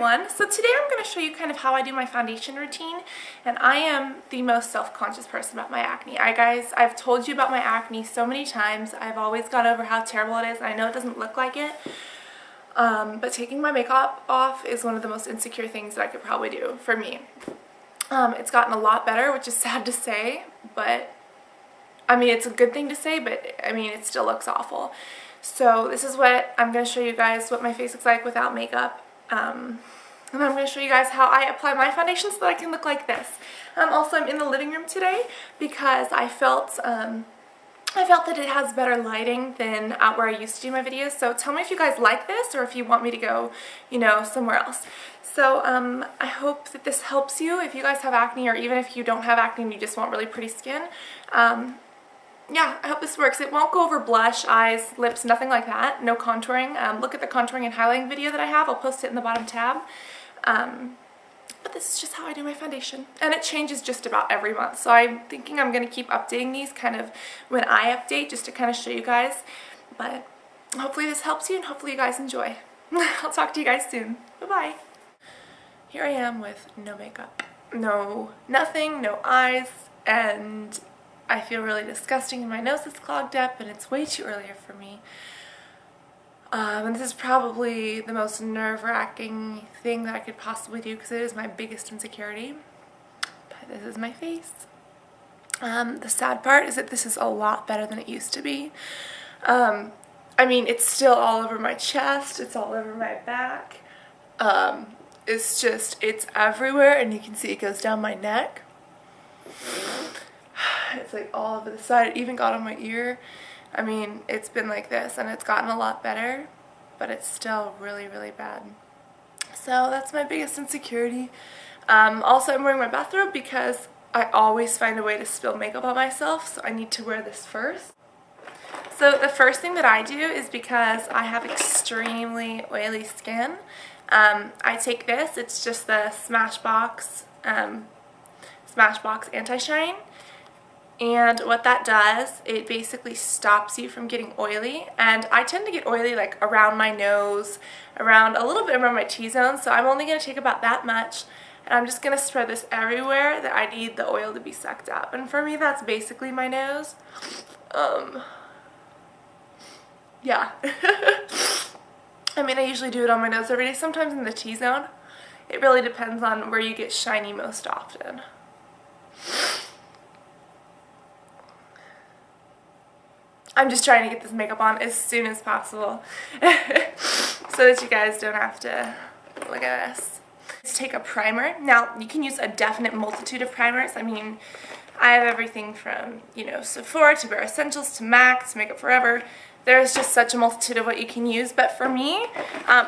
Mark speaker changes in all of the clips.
Speaker 1: everyone. So today I'm going to show you kind of how I do my foundation routine, and I am the most self-conscious person about my acne. I've told you about my acne so many times. I've always gone over how terrible it is, and I know it doesn't look like it, but taking my makeup off is one of the most insecure things that I could probably do for me. It's gotten a lot better, which is sad to say, but I mean, it's a good thing to say, but I mean, it still looks awful. So this is what I'm going to show you guys, what my face looks like without makeup. And I'm going to show you guys how I apply my foundation so that I can look like this. Also, I'm in the living room today because I felt that it has better lighting than out where I used to do my videos. So tell me if you guys like this or if you want me to go, you know, somewhere else. So I hope that this helps you if you guys have acne, or even if you don't have acne and you just want really pretty skin. Yeah, I hope this works. It won't go over blush, eyes, lips, nothing like that. No contouring. Look at the contouring and highlighting video that I have. I'll post it in the bottom tab. But this is just how I do my foundation. And it changes just about every month. So I'm thinking I'm going to keep updating these kind of when I update, just to kind of show you guys. But hopefully this helps you and hopefully you guys enjoy. I'll talk to you guys soon. Bye-bye. Here I am with no makeup. Nothing, no eyes, and I feel really disgusting and my nose is clogged up and it's way too early for me. And this is probably the most nerve-wracking thing that I could possibly do because it is my biggest insecurity. But this is my face. The sad part is that this is a lot better than it used to be. I mean, it's still all over my chest, it's all over my back. It's everywhere, and you can see it goes down my neck. It's like all over the side. It even got on my ear. I mean, it's been like this and it's gotten a lot better, but it's still really, really bad. So that's my biggest insecurity. Also, I'm wearing my bathrobe because I always find a way to spill makeup on myself, so I need to wear this first. So the first thing that I do is, because I have extremely oily skin, I take this. It's just the Smashbox Anti-Shine. And what that does, it basically stops you from getting oily. And I tend to get oily like around my nose, around a little bit around my T-zone, so I'm only going to take about that much. And I'm just going to spread this everywhere that I need the oil to be sucked up. And for me, that's basically my nose. Yeah. I mean, I usually do it on my nose every day, sometimes in the T-zone. It really depends on where you get shiny most often. I'm just trying to get this makeup on as soon as possible so that you guys don't have to look at this. Let's take a primer. Now, you can use a definite multitude of primers. I mean, I have everything from, you know, Sephora to Bare Essentials to MAC to Makeup Forever. There's just such a multitude of what you can use. But for me,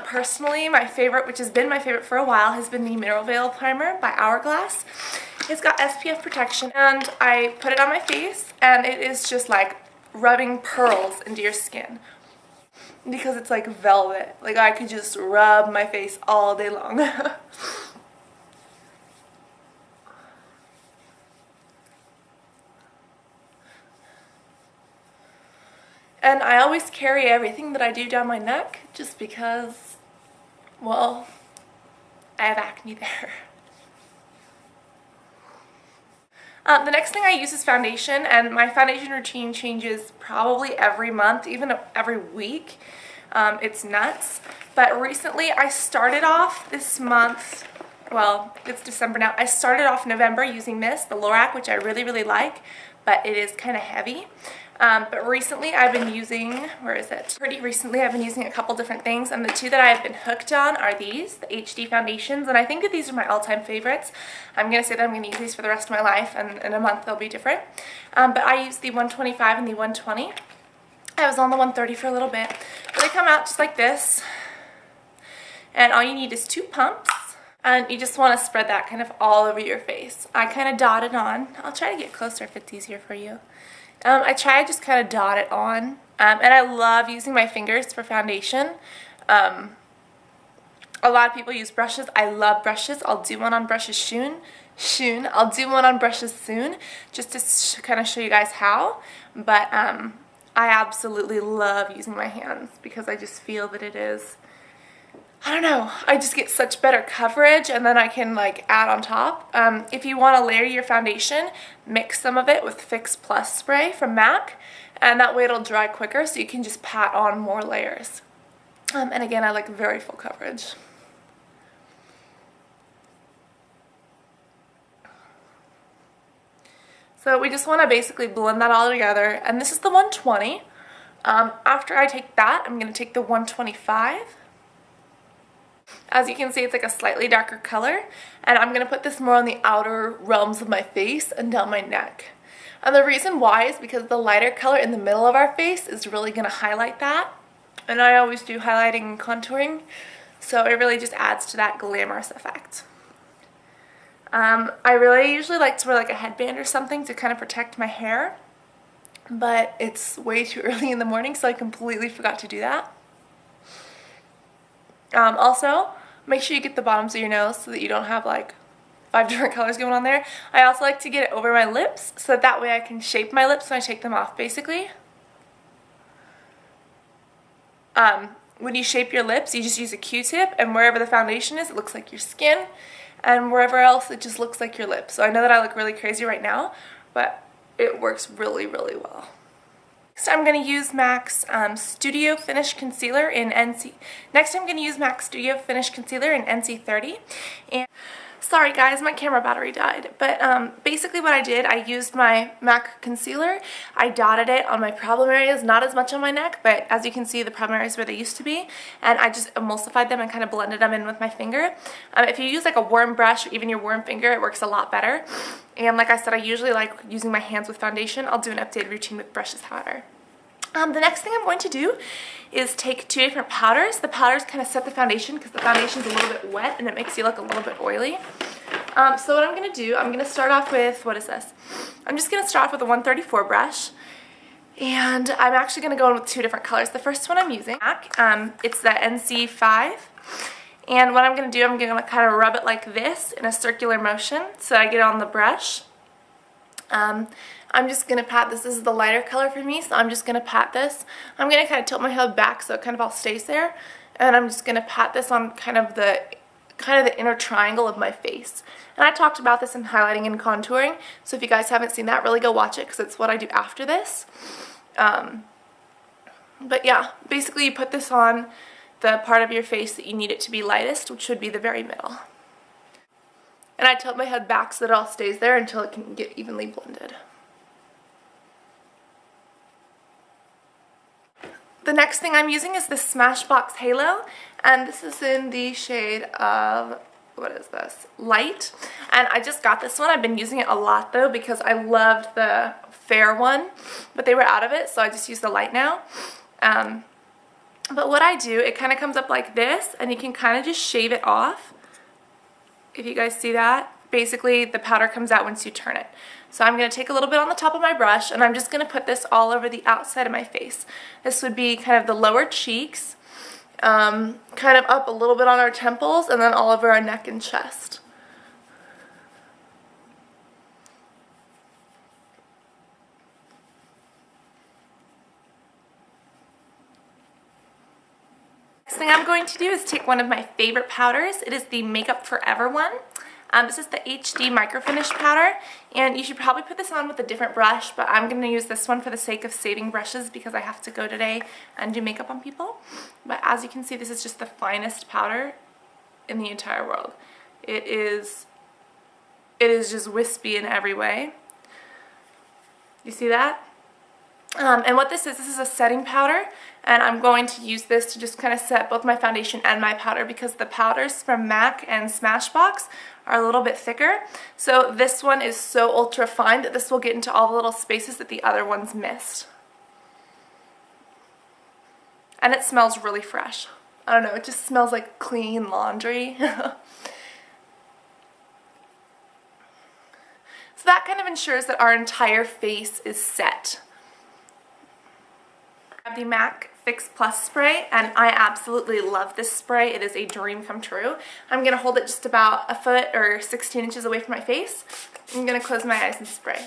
Speaker 1: personally, my favorite, which has been my favorite for a while, has been the Mineral Veil Primer by Hourglass. It's got SPF protection, and I put it on my face, and it is just like rubbing pearls into your skin because it's like velvet. Like, I could just rub my face all day long. And I always carry everything that I do down my neck just because, well, I have acne there. The next thing I use is foundation, and my foundation routine changes probably every month, even every week. It's nuts. But recently I started off this month, well, it's December now. I started off November using this, the Lorac, which I really, really like, but it is kind of heavy. But recently I've been using, Pretty recently I've been using a couple different things, and the two that I've been hooked on are these, the HD foundations, and I think that these are my all-time favorites. I'm going to say that I'm going to use these for the rest of my life, and in a month they'll be different. But I use the 125 and the 120. I was on the 130 for a little bit. But they come out just like this, and all you need is 2 pumps. And you just want to spread that kind of all over your face. I kind of dot it on. I'll try to get closer if it's easier for you. I try to just kind of dot it on. And I love using my fingers for foundation. A lot of people use brushes. I love brushes. I'll do one on brushes soon. I'll do one on brushes soon, just to kind of show you guys how. But I absolutely love using my hands because I just feel that it is I don't know, I just get such better coverage, and then I can like add on top. If you want to layer your foundation, mix some of it with Fix Plus spray from MAC, and that way it'll dry quicker, so you can just pat on more layers. And again, I like very full coverage. So we just want to basically blend that all together, and this is the 120. After I take that, I'm going to take the 125. As you can see, it's like a slightly darker color, and I'm going to put this more on the outer realms of my face and down my neck. And the reason why is because the lighter color in the middle of our face is really going to highlight that. And I always do highlighting and contouring, so it really just adds to that glamorous effect. I really usually like to wear like a headband or something to kind of protect my hair, but it's way too early in the morning, so I completely forgot to do that. Also, make sure you get the bottoms of your nose so that you don't have like 5 different colors going on there. I also like to get it over my lips so that way I can shape my lips when I take them off, basically. When you shape your lips, you just use a Q-tip, and wherever the foundation is, it looks like your skin, and wherever else, it just looks like your lips. So I know that I look really crazy right now, but it works really, really well. Next, I'm going to use MAC's Studio Finish Concealer in NC. Next, I'm going to use MAC's Studio Finish Concealer in NC30. And sorry guys, my camera battery died. But basically what I did, I used my MAC concealer. I dotted it on my problem areas, not as much on my neck, but as you can see, the problem areas where they used to be. And I just emulsified them and kind of blended them in with my finger. If you use like a worm brush or even your worm finger, it works a lot better. And like I said, I usually like using my hands with foundation. I'll do an updated routine with brushes, however. The next thing I'm going to do is take 2 different powders. The powders kind of set the foundation because the foundation is a little bit wet and it makes you look a little bit oily. So what I'm going to do, I'm going to start off with, what is this? I'm just going to start off with a 134 brush. And I'm actually going to go in with 2 different colors. The first one I'm using, it's the NC5. And what I'm going to do, I'm going to kind of rub it like this in a circular motion so I get it on the brush. I'm just going to pat this. This is the lighter color for me, so I'm just going to pat this. I'm going to kind of tilt my head back so it kind of all stays there. And I'm just going to pat this on kind of the inner triangle of my face. And I talked about this in highlighting and contouring, so if you guys haven't seen that, really go watch it because it's what I do after this. But yeah, basically you put this on the part of your face that you need it to be lightest, which would be the very middle. And I tilt my head back so that it all stays there until it can get evenly blended. The next thing I'm using is this Smashbox Halo, and this is in the shade of, what is this, Light. And I just got this one. I've been using it a lot though because I loved the fair one, but they were out of it, so I just use the light now. But what I do, it kind of comes up like this, and you can kind of just shave it off. If you guys see that, basically the powder comes out once you turn it. So I'm going to take a little bit on the top of my brush, and I'm just going to put this all over the outside of my face. This would be kind of the lower cheeks, kind of up a little bit on our temples, and then all over our neck and chest. Next thing I'm going to do is take one of my favorite powders. It is the Makeup Forever one. This is the HD Micro Finish powder, and you should probably put this on with a different brush, but I'm going to use this one for the sake of saving brushes because I have to go today and do makeup on people. But as you can see, this is just the finest powder in the entire world. It is just wispy in every way. You see that? And what this is a setting powder, and I'm going to use this to just kind of set both my foundation and my powder because the powders from MAC and Smashbox are a little bit thicker. So this one is so ultra fine that this will get into all the little spaces that the other ones missed. And it smells really fresh. I don't know, it just smells like clean laundry. So that kind of ensures that our entire face is set. I have the MAC Fix Plus spray, and I absolutely love this spray. It is a dream come true. I'm going to hold it just about a foot or 16 inches away from my face. I'm going to close my eyes and spray.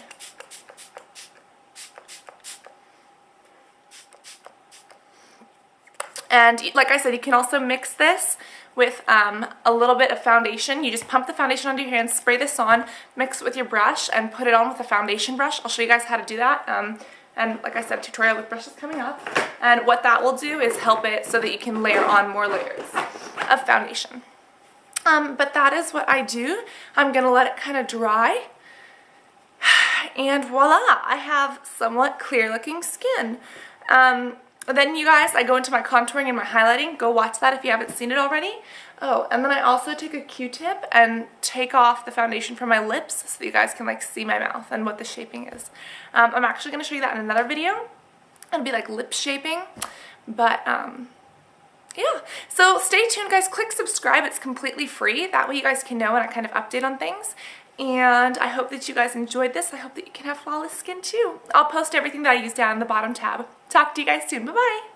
Speaker 1: And like I said, you can also mix this with a little bit of foundation. You just pump the foundation onto your hands, spray this on, mix it with your brush, and put it on with a foundation brush. I'll show you guys how to do that. And like I said, tutorial with brushes coming up. And what that will do is help it so that you can layer on more layers of foundation. But that is what I do. I'm gonna let it kind of dry. And voila, I have somewhat clear looking skin. Then you guys, I go into my contouring and my highlighting. Go watch that if you haven't seen it already. Oh, and then I also take a Q-tip and take off the foundation from my lips so that you guys can like see my mouth and what the shaping is. I'm actually going to show you that in another video. It'll be like lip shaping. But yeah, so stay tuned guys. Click subscribe. It's completely free. That way you guys can know when I kind of update on things. And I hope that you guys enjoyed this. I hope that you can have flawless skin too. I'll post everything that I used down in the bottom tab. Talk to you guys soon. Bye-bye.